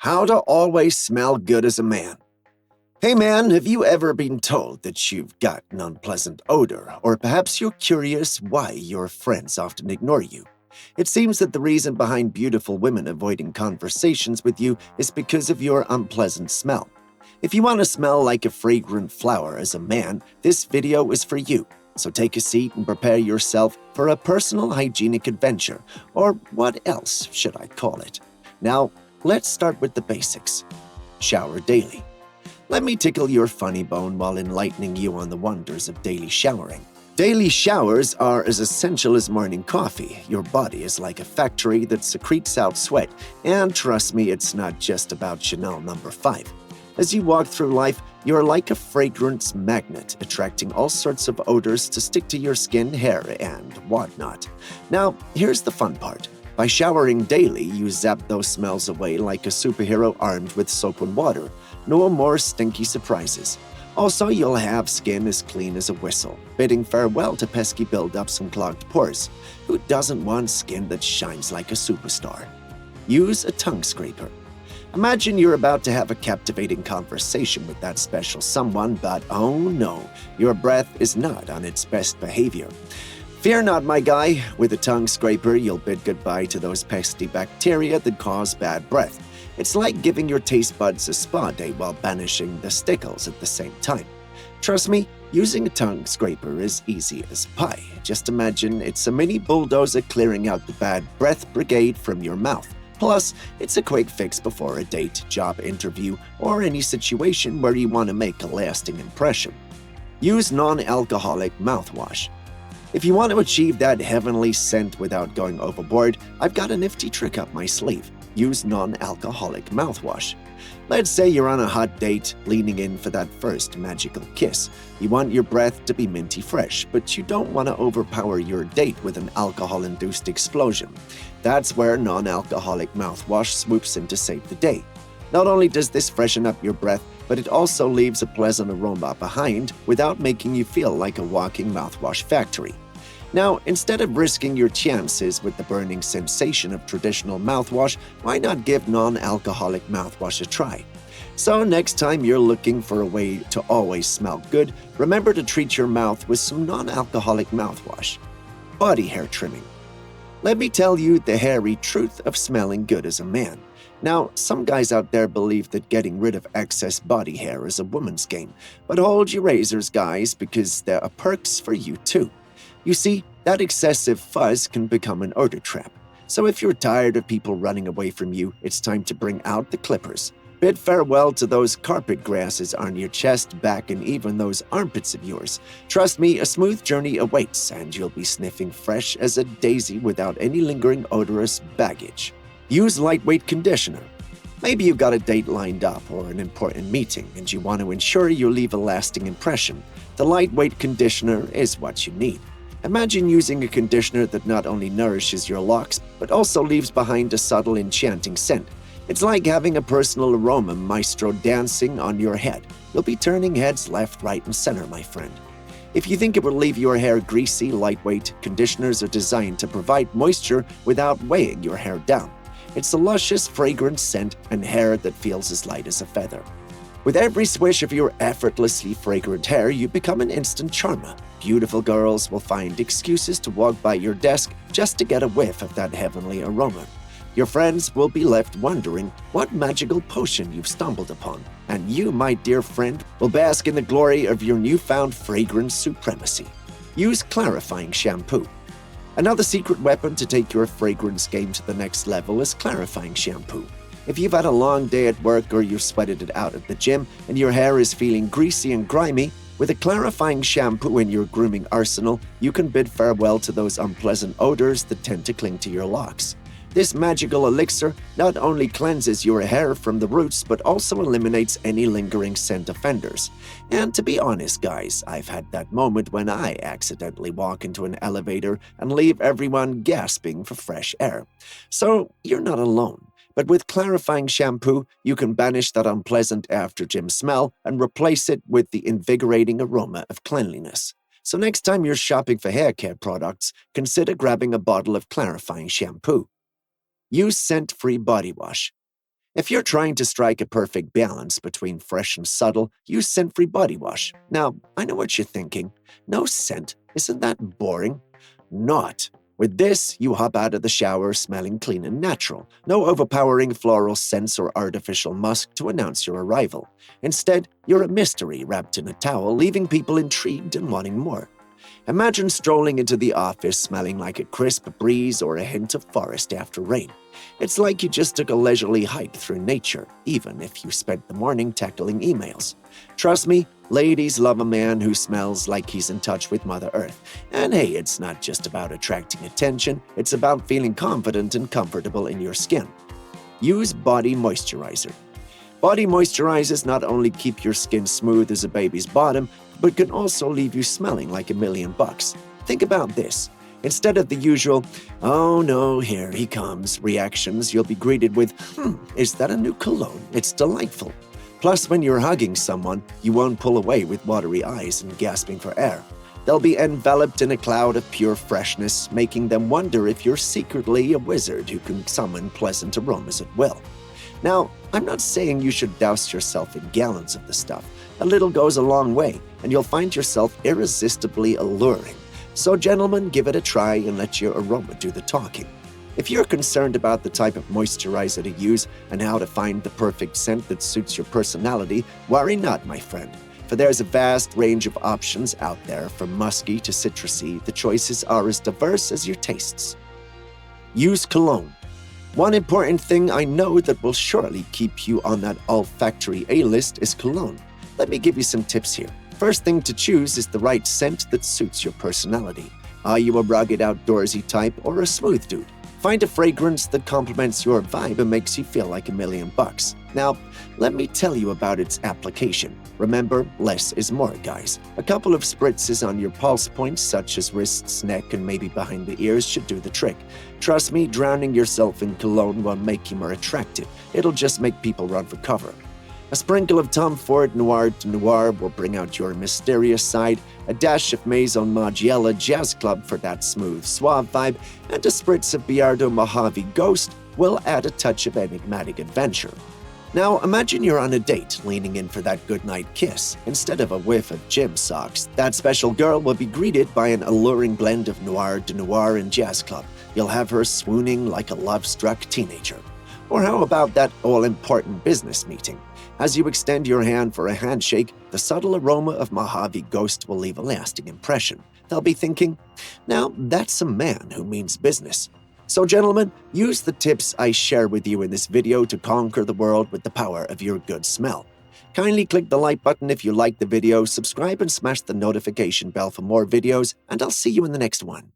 How to always smell good as a man. Hey man, have you ever been told that you've got an unpleasant odor, or perhaps you're curious why your friends often ignore you? It seems that the reason behind beautiful women avoiding conversations with you is because of your unpleasant smell. If you want to smell like a fragrant flower as a man, this video is for you. So take a seat and prepare yourself for a personal hygienic adventure, or what else should I call it? Now, let's start with the basics. Shower daily. Let me tickle your funny bone while enlightening you on the wonders of daily showering. Daily showers are as essential as morning coffee. Your body is like a factory that secretes out sweat, and trust me, it's not just about Chanel No. 5. As you walk through life, you're like a fragrance magnet, attracting all sorts of odors to stick to your skin, hair, and whatnot. Now, here's the fun part. By showering daily, you zap those smells away like a superhero armed with soap and water. No more stinky surprises. Also, you'll have skin as clean as a whistle, bidding farewell to pesky buildups and clogged pores. Who doesn't want skin that shines like a superstar? Use a tongue scraper. Imagine you're about to have a captivating conversation with that special someone, but oh no, your breath is not on its best behavior. Fear not, my guy. With a tongue scraper, you'll bid goodbye to those pesky bacteria that cause bad breath. It's like giving your taste buds a spa day while banishing the stickles at the same time. Trust me, using a tongue scraper is easy as pie. Just imagine it's a mini bulldozer clearing out the bad breath brigade from your mouth. Plus, it's a quick fix before a date, job interview, or any situation where you want to make a lasting impression. Use non-alcoholic mouthwash. If you want to achieve that heavenly scent without going overboard, I've got a nifty trick up my sleeve. Use non-alcoholic mouthwash. Let's say you're on a hot date, leaning in for that first magical kiss. You want your breath to be minty fresh, but you don't want to overpower your date with an alcohol-induced explosion. That's where non-alcoholic mouthwash swoops in to save the day. Not only does this freshen up your breath, but it also leaves a pleasant aroma behind without making you feel like a walking mouthwash factory. Now, instead of risking your chances with the burning sensation of traditional mouthwash, why not give non-alcoholic mouthwash a try? So next time you're looking for a way to always smell good, remember to treat your mouth with some non-alcoholic mouthwash. Body hair trimming. Let me tell you the hairy truth of smelling good as a man. Now, some guys out there believe that getting rid of excess body hair is a woman's game, but hold your razors, guys, because there are perks for you too. You see, that excessive fuzz can become an odor trap. So if you're tired of people running away from you, it's time to bring out the clippers. Bid farewell to those carpet grasses on your chest, back, and even those armpits of yours. Trust me, a smooth journey awaits, and you'll be sniffing fresh as a daisy without any lingering odorous baggage. Use lightweight conditioner. Maybe you've got a date lined up or an important meeting, and you want to ensure you leave a lasting impression. The lightweight conditioner is what you need. Imagine using a conditioner that not only nourishes your locks, but also leaves behind a subtle, enchanting scent. It's like having a personal aroma maestro dancing on your head. You'll be turning heads left, right, and center, my friend. If you think it will leave your hair greasy, lightweight conditioners are designed to provide moisture without weighing your hair down. It's a luscious, fragrant scent and hair that feels as light as a feather. With every swish of your effortlessly fragrant hair, you become an instant charmer. Beautiful girls will find excuses to walk by your desk just to get a whiff of that heavenly aroma. Your friends will be left wondering what magical potion you've stumbled upon, and you, my dear friend, will bask in the glory of your newfound fragrance supremacy. Use clarifying shampoo. Another secret weapon to take your fragrance game to the next level is clarifying shampoo. If you've had a long day at work or you've sweated it out at the gym and your hair is feeling greasy and grimy, with a clarifying shampoo in your grooming arsenal, you can bid farewell to those unpleasant odors that tend to cling to your locks. This magical elixir not only cleanses your hair from the roots, but also eliminates any lingering scent offenders. And to be honest, guys, I've had that moment when I accidentally walk into an elevator and leave everyone gasping for fresh air. So you're not alone. But with clarifying shampoo, you can banish that unpleasant after-gym smell and replace it with the invigorating aroma of cleanliness. So next time you're shopping for hair care products, consider grabbing a bottle of clarifying shampoo. Use scent-free body wash. If you're trying to strike a perfect balance between fresh and subtle, use scent-free body wash. Now, I know what you're thinking. No scent? Isn't that boring? Not. With this, you hop out of the shower smelling clean and natural. No overpowering floral scents or artificial musk to announce your arrival. Instead, you're a mystery wrapped in a towel, leaving people intrigued and wanting more. Imagine strolling into the office smelling like a crisp breeze or a hint of forest after rain. It's like you just took a leisurely hike through nature, even if you spent the morning tackling emails. Trust me, ladies love a man who smells like he's in touch with Mother Earth. And hey, it's not just about attracting attention, it's about feeling confident and comfortable in your skin. Use Body Moisturizer. Body moisturizers not only keep your skin smooth as a baby's bottom, but can also leave you smelling like $1,000,000. Think about this. Instead of the usual, "Oh no, here he comes" reactions, you'll be greeted with, "Is that a new cologne? It's delightful." Plus, when you're hugging someone, you won't pull away with watery eyes and gasping for air. They'll be enveloped in a cloud of pure freshness, making them wonder if you're secretly a wizard who can summon pleasant aromas at will. Now, I'm not saying you should douse yourself in gallons of the stuff. A little goes a long way, and you'll find yourself irresistibly alluring. So gentlemen, give it a try and let your aroma do the talking. If you're concerned about the type of moisturizer to use and how to find the perfect scent that suits your personality, worry not, my friend. For there's a vast range of options out there, from musky to citrusy. The choices are as diverse as your tastes. Use cologne. One important thing I know that will surely keep you on that olfactory A-list is cologne. Let me give you some tips here. First thing to choose is the right scent that suits your personality. Are you a rugged outdoorsy type or a smooth dude? Find a fragrance that complements your vibe and makes you feel like $1,000,000. Now, let me tell you about its application. Remember, less is more, guys. A couple of spritzes on your pulse points, such as wrists, neck, and maybe behind the ears, should do the trick. Trust me, drowning yourself in cologne won't make you more attractive. It'll just make people run for cover. A sprinkle of Tom Ford Noir de Noir will bring out your mysterious side, a dash of Maison Margiela Jazz Club for that smooth, suave vibe, and a spritz of Biardo Mojave Ghost will add a touch of enigmatic adventure. Now, imagine you're on a date, leaning in for that goodnight kiss. Instead of a whiff of gym socks, that special girl will be greeted by an alluring blend of Noir de Noir and Jazz Club. You'll have her swooning like a love-struck teenager. Or how about that all-important business meeting? As you extend your hand for a handshake, the subtle aroma of Mojave Ghost will leave a lasting impression. They'll be thinking, "Now, that's a man who means business." So gentlemen, use the tips I share with you in this video to conquer the world with the power of your good smell. Kindly click the like button if you like the video, subscribe and smash the notification bell for more videos, and I'll see you in the next one.